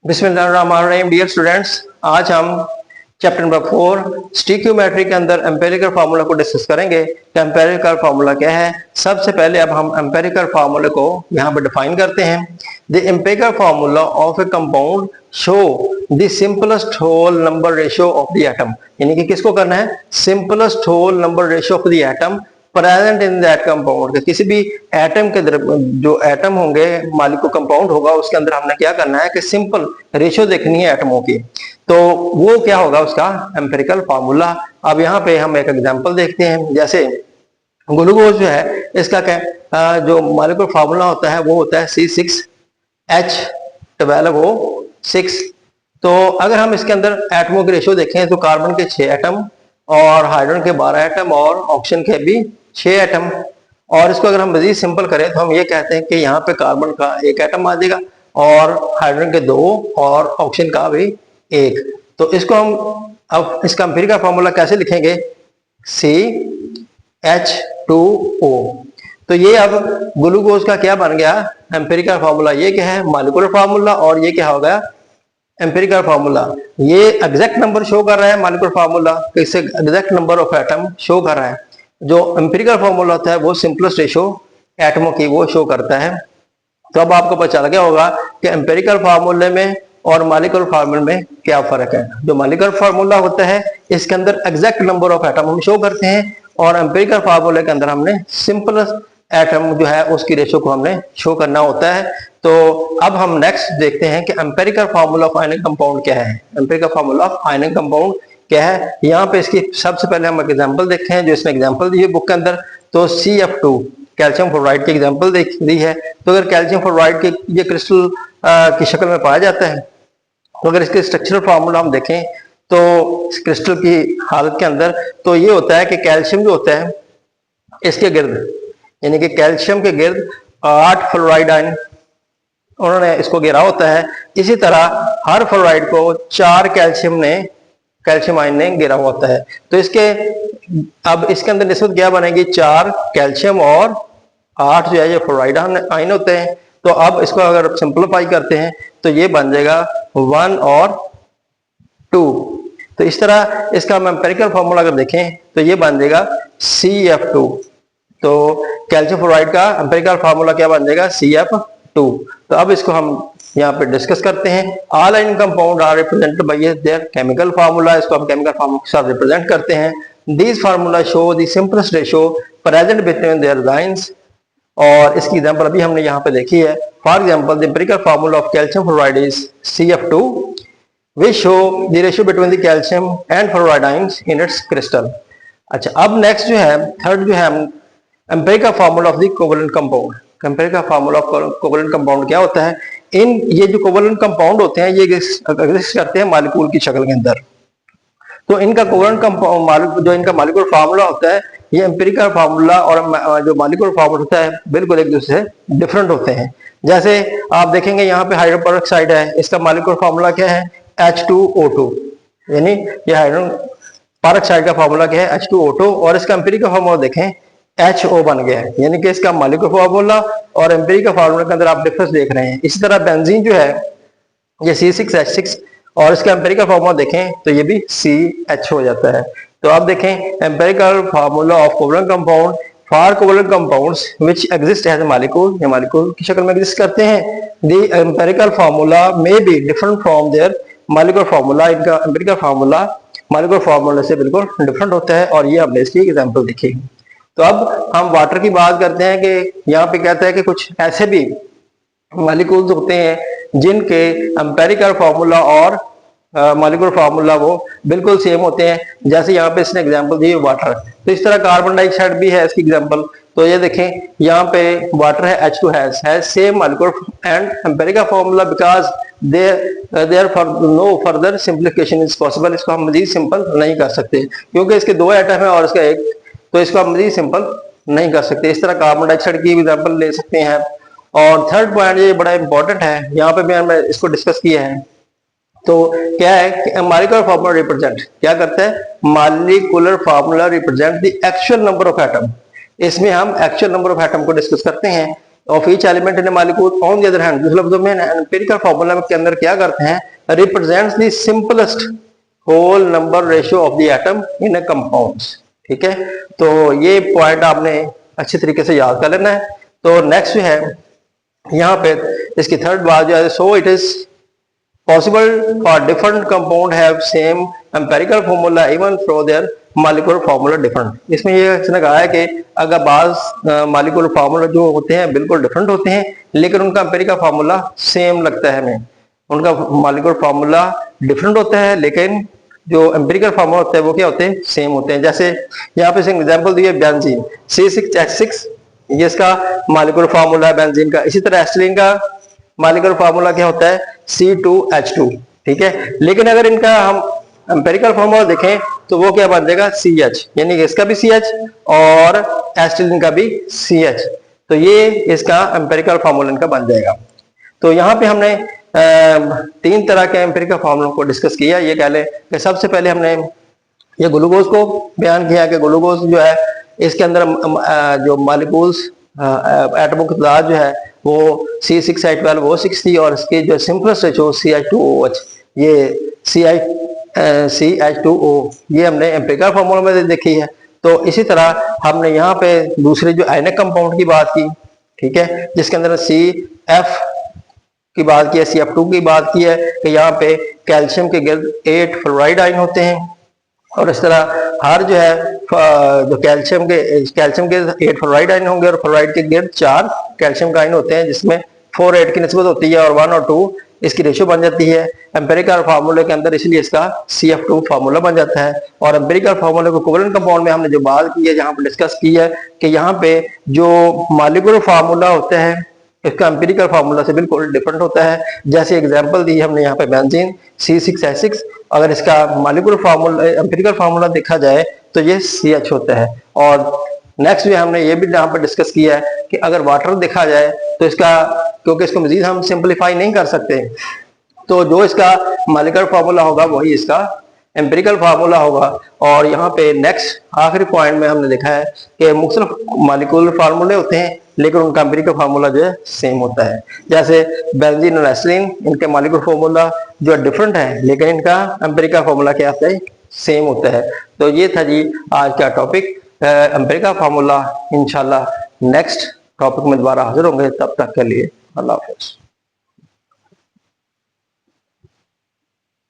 बिस्मिल्लाहिर्रहमानिर्रहीम। Dear students, आज हम चैप्टर नंबर 4 स्टिक्योमेट्री के अंदर एम्पिरिकल फार्मूला को डिस्कस करेंगे कि एम्पिरिकल फार्मूला क्या है। सबसे पहले अब हम एम्पिरिकल फार्मूले को यहाँ पर डिफाइन करते हैं। The empirical formula of a compound show the simplest whole number ratio of the atom, यानी कि किसको करना है, simplest whole number ratio of the atom present in that compound. किसी भी एटम के जो एटम होंगे, मालिक्यूल कंपाउंड होगा, उसके अंदर हमने क्या करना है कि सिंपल रेशियो देखनी है एटमों की। तो वो क्या होगा, उसका एम्पिरिकल फार्मूला। अब यहाँ पे हम एक एग्जांपल देखते हैं। जैसे ग्लूकोज जो है, इसका क्या जो मालिक्यूल फार्मूला होता है वो होता है C6H12O6। तो अगर हम इसके अंदर एटमों की रेशियो देखें तो कार्बन के 6 एटम और हाइड्रोजन के 12 एटम और ऑक्सीजन के भी 6 एटम। और इसको अगर हम मजीद सिंपल करें तो हम ये कहते हैं कि यहाँ पे कार्बन का 1 एटम आ जाएगा और हाइड्रोजन के 2 और ऑक्सीजन का भी 1। तो इसको हम अब इसका एम्पिरिकल फार्मूला कैसे लिखेंगे, CH2O। तो ये अब ग्लूकोज का क्या बन गया एम्पिरिकल फार्मूला। ये क्या है, मॉलिक्यूलर फार्मूला, और ये क्या हो गया एम्पिरिकल फार्मूला। ये एग्जैक्ट नंबर शो कर रहा है मॉलिक्यूलर फार्मूला, इससे exact number of atom show कर रहा है। जो एम्पिरिकल फार्मूला होता है वो सिंपलेस्ट रेशियो एटमों की वो शो करता है। तो अब आपको पता चल गया होगा कि एम्पिरिकल फार्मूले में और मॉलिक्यूलर फार्मूले में क्या फर्क है। जो मॉलिक्यूलर फार्मूला होता है इसके अंदर एग्जैक्ट नंबर ऑफ एटम हम शो करते हैं, और एम्पिरिकल फार्मूले के अंदर हमने सिंपलेस्ट एटम जो है उसकी रेशियो को हमने शो करना होता है। तो अब हम नेक्स्ट देखते हैं कि empirical formula of ionic compound क्या है। Empirical formula of ionic compound क्या है, यहाँ पे इसकी सबसे पहले हम एक एग्जांपल देखते हैं जो इसमें एग्जांपल दी है बुक के अंदर। तो CF2 कैल्शियम फ्लोराइड की एग्जांपल दी है। तो अगर कैल्शियम फ्लोराइड के ये क्रिस्टल की शक्ल में पाया जाता है, तो अगर इसके स्ट्रक्चरल फार्मूला हम देखें तो इस क्रिस्टल की हालत के अंदर तो ये होता है कि कैल्शियम जो होता है इसके गिर्द, यानी कि कैल्शियम के गिर्द 8 फ्लोराइड आयन उन्होंने इसको घेरा होता है। इसी तरह हर फ्लोराइड को 4 कैल्शियम आयन ने घेरा होता है। तो इसके अब इसके अंदर निस्बत क्या बनेगी, 4 कैल्शियम और 8 जो है ये फ्लोराइड आयन होते हैं। तो अब इसको अगर सिंपलीफाई करते हैं तो ये बन जाएगा 1 और 2। तो इस तरह इसका हम एम्पिरिकल फार्मूला अगर देखें तो ये बन जाएगा CF2। तो कैल्शियम फ्लोराइड का एम्पिरिकल फार्मूला क्या बन जाएगा, CF2। तो अब इसको हम यहाँ पे डिस्कस करते हैं। All ionic compound are represented by their chemical formula. इसको हम केमिकल फार्मूला के साथ रिप्रेजेंट करते हैं। These formula show the simplest ratio present between their lines. और इसकी एग्जांपल अभी हमने यहाँ पे देखी है। For example the empirical formula of calcium fluoride is CF2 which show the ratio between the calcium and fluoride ions in its crystal। अच्छा, अब नेक्स्ट जो है थर्ड जो है empirical formula of the covalent compound. Empirical formula of covalent compound क्या होता है, ये जो कोवलेंट कंपाउंड होते हैं ये एग्जिस्ट करते हैं मॉलिक्यूल की शक्ल के अंदर। तो इनका कोवलेंट कंपाउंड जो इनका मॉलिक्यूलर फार्मूला होता है, ये एम्पिरिकल फार्मूला और जो मॉलिक्यूलर फार्मूला होता है बिल्कुल एक दूसरे से डिफरेंट होते हैं। जैसे आप देखेंगे यहाँ पे हाइड्रोजन पेरोक्साइड है, इसका मॉलिक्यूलर फार्मूला क्या है, H2O2, यानी ये हाइड्रोजन पेरोक्साइड का फार्मूला क्या है, H2O2, और इसका एम्पिरिकल फार्मूला देखें HO बन गया है, यानी कि इसका मॉलिक्यूलर फार्मूला और एम्पिरिकल फार्मूला के अंदर आप डिफरेंस देख रहे हैं। इसी तरह बेंजीन जो है ये C6H6 और इसका एम्पिरिकल फार्मूला देखें तो ये भी CH हो जाता है। तो आप देखें empirical formula of covalent compound for covalent compounds which exist as molecule, ये मॉलिक्यूल की शक्ल में एग्जिस्ट करते हैं। The empirical formula may be different from their molecular formula. इनका एम्पिरिकल फार्मूला मॉलिक्यूलर फार्मूला से बिल्कुल डिफरेंट होता है, और ये हमने इसकी एग्जांपल देखी। तो अब हम वाटर की बात करते हैं कि यहाँ पे कहता है कि कुछ ऐसे भी मॉलिक्यूल्स होते हैं जिनके एम्पिरिकल फार्मूला और मॉलिक्यूलर फार्मूला वो बिल्कुल सेम होते हैं। जैसे यहाँ पे इसने एग्जांपल दी वाटर, तो इस तरह कार्बन डाइऑक्साइड भी है इसकी एग्जांपल। तो ये देखें यहाँ पे वाटर है, H2 है same molecular and empirical formula because therefore no further simplification is possible. इसको हम मजीद सिंपल नहीं कर सकते क्योंकि इसके 2 एटम है और इसका 1, तो इसको हम मजीद सिंपल नहीं कर सकते। इस तरह कार्बन डाइऑक्साइड की एग्जांपल ले सकते हैं। और थर्ड पॉइंट ये बड़ा इंपॉर्टेंट है, यहाँ पे भी हमने इसको डिस्कस किया है। तो क्या है कि मॉलिक्यूलर फार्मूला रिप्रेजेंट क्या करता है, molecular formula represent the actual number of atom. इसमें हम एक्चुअल नंबर ऑफ एटम को डिस्कस करते हैं। Of each element in A molecule. On the other hand, दूसरे लफ्जों में एम्पिरिकल फार्मूला के अंदर क्या करते हैं, represents the simplest whole number ratio of the atom in a compounds. ठीक है, तो ये पॉइंट आपने अच्छी तरीके से याद कर लेना है। तो नेक्स्ट जो है यहाँ पे इसकी थर्ड बात जो है, so it is possible for different compound have same empirical formula even though their molecular formula different। इसमें ये इसने कहा है कि अगर बाज molecular formula जो होते हैं बिल्कुल डिफरेंट होते हैं, लेकिन उनका empirical formula सेम लगता है हमें। उनका molecular formula डिफरेंट होता है, लेकिन जो empirical formula होता है वो क्या होते हैं, सेम होते हैं। जैसे यहाँ पे एग्जाम्पल दिए बेंजीन C6H6, ये इसका molecular formula है बेंजीन का। इसी तरह एस्टिलीन का मॉलिक्यूलर फार्मूला क्या होता है, C2H2। ठीक है, लेकिन अगर इनका हम एम्पिरिकल फार्मूला देखें तो वो क्या बन जाएगा, CH, यानी कि इसका भी CH और एस्टिलीन का भी CH। तो ये इसका एम्पिरिकल फार्मूला इनका बन जाएगा। तो यहाँ पे हमने तीन तरह के एम्पिरिकल फार्मूला को डिस्कस किया। ये कह लें कि सबसे पहले हमने ये ग्लूकोज को बयान किया कि ग्लूकोज जो है इसके अंदर जो मॉलिक्यूल्स एटमों की तादाद जो है वो C6H12O6 थी, और इसकी जो सिंपलेस्ट रेशियो CH2OH, ये CH2O, ये हमने एम्पिरिकल फार्मूला में देखी है। तो इसी तरह हमने यहाँ पे दूसरे जो आयनिक कंपाउंड की बात की, ठीक है, जिसके अंदर CF की बात की है, CF2 की बात की है कि यहाँ पे कैल्शियम के गिर्द 8 फ्लोराइड आयन होते हैं, और इस तरह हर जो है जो कैल्शियम के 8 फ्लोराइड आयन होंगे, और फ्लोराइड के गिर्द 4 कैल्शियम का आयन होते हैं, जिसमें 4-8 की निस्बत होती है और 1 और 2 इसकी रेशियो बन जाती है एम्पिरिकल फार्मूले के अंदर, इसलिए इसका CF2 फार्मूला बन जाता है। और एम्पिरिकल फार्मूले को कोवेलेंट कंपाउंड में हमने जो बात की है, जहां पर डिस्कस की है कि यहाँ पे जो मॉलिक्यूलर फार्मूला होता है इसका एम्पिरिकल फार्मूला से बिल्कुल डिफरेंट होता है। जैसे एग्जांपल दी हमने यहाँ पे बेंजीन C6H6, अगर इसका मॉलिक्यूलर फार्मूला एम्पिरिकल फार्मूला देखा जाए तो ये CH होता है। और नेक्स्ट भी हमने ये भी यहाँ पर डिस्कस किया है कि अगर वाटर देखा जाए तो इसका, क्योंकि इसको मजीद हम सिंपलीफाई नहीं कर सकते, तो जो इसका मॉलिक्यूलर फार्मूला होगा वही इसका एम्पिरिकल फार्मूला होगा। और यहाँ पे नेक्स्ट आखिरी पॉइंट में हमने देखा है कि मुख्तलिफ मॉलिक्यूलर फार्मूले होते हैं, लेकिन उनका एम्पिरिकल फार्मूला जो है सेम होता है। जैसे बेंजीन और एस्टिलीन, इनके मॉलिक्यूलर फार्मूला जो है डिफरेंट है, लेकिन इनका एम्पिरिकल फार्मूला क्या होता है, सेम होता है। तो ये था जी आज का टॉपिक एम्पिरिकल फार्मूला। इंशाल्लाह नेक्स्ट टॉपिक में दोबारा हाजिर होंगे, तब तक के लिए अल्लाह हाफ़िज़।